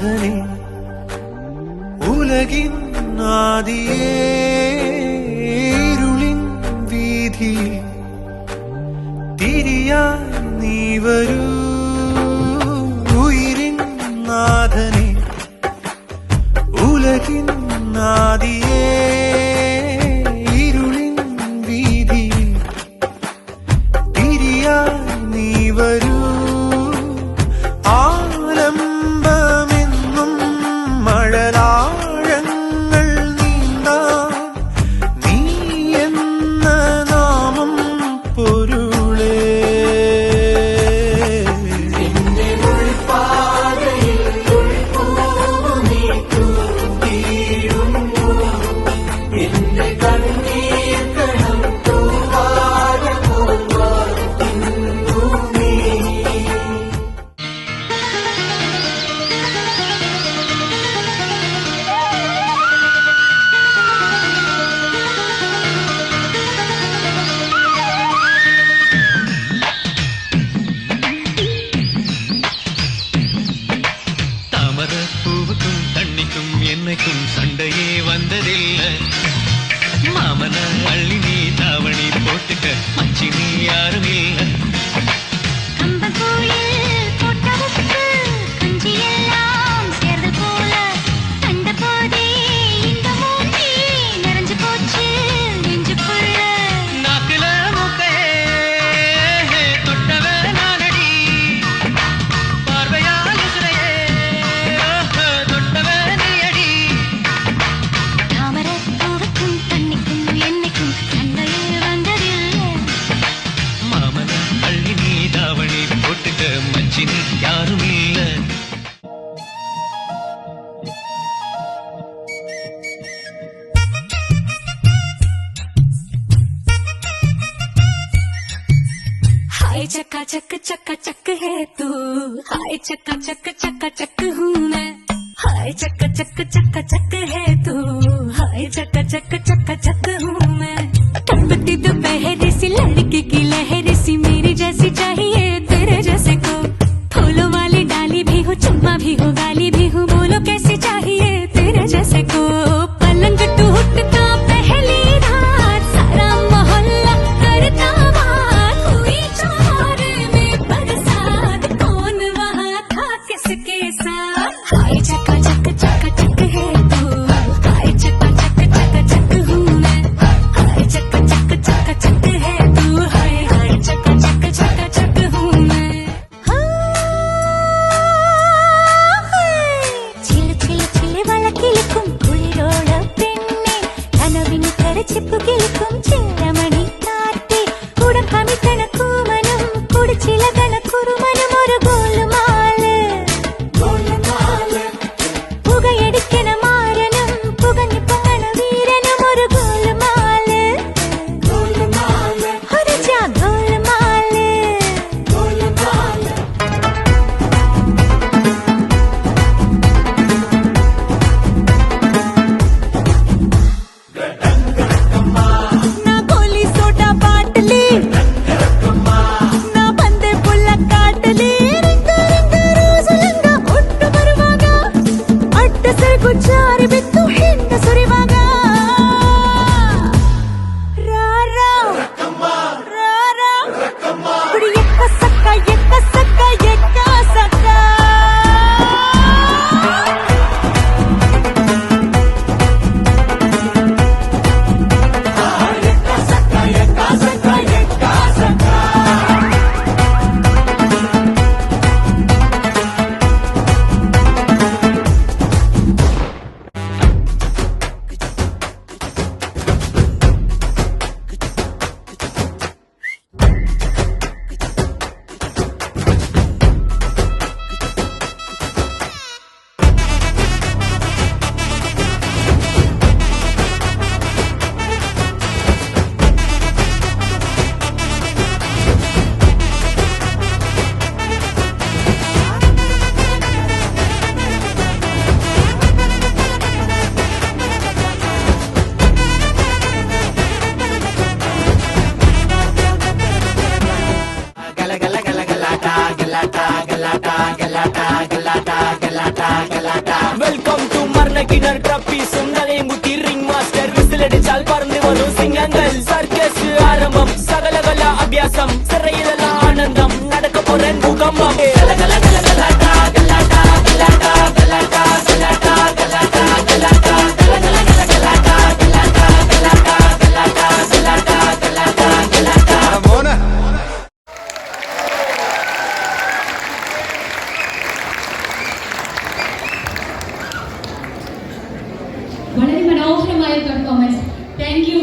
നാഥനെ ഉലകിൻ ആദിയേ ഇരുളിൻ വീതിയിൽ തിരിയായി നീ വരൂ ഉയിരിൻ നാഥനെ ഉലകിൻ ആദിയേ ഇരുളിൻ വീതിയിൽ തിരിയായി നീ വരൂ ആലംബമെന്നും മഴലാഴങ്ങൾ നീന്താൻ നീ എന്ന നാമം പൊരുളേ என்னைக்கும் சண்டையே வந்ததில்லை மாமன அள்ளி நீ தாவணி போட்டுக்க மச்சி நீ யாரும் இல்லை யாரும் இல்ல हाय चक्का चक चक्का चक है तू हाय चक्का चक चक्का चक हूँ मैं हाय चक्का चक चक्का चक है तू हाय चक्का चक चक्का चक हूँ मैं तड़पती दोपहर सी लड़की की लहर सी मेरी जैसी चाहिए तेरे जैसे को फूलों वाली डाली भी हो चुम्मा भी हो गाली भी हो बोलो कैसी चाहिए तेरे जैसे को पलंग टूटता पहली रात सारा मोहल्ला करता बात हुई चौर में बरसात कौन वहाँ था किसके साथ हाय चक्का चक चक्का चक है तू हाय चक्का चक चक्का चक हूँ मैं हाय വെൽക്കം ടു മർണക്കിണർ ട്രപ്പീസും തലയും കുത്തി റിംഗ് മാസ്റ്റർ വിസിലടിച്ചാൽ പറന്നു വരും സിംഗങ്ങൾ സർക്കസ് ആരംഭം സകലകല അഭ്യാസം സിറയിലുള്ള ആനന്ദം നടക്കപ്പോറൻ ഭൂകമ്പം വളരെ മനോഹരമായ പെർഫോമൻസ്. Thank you.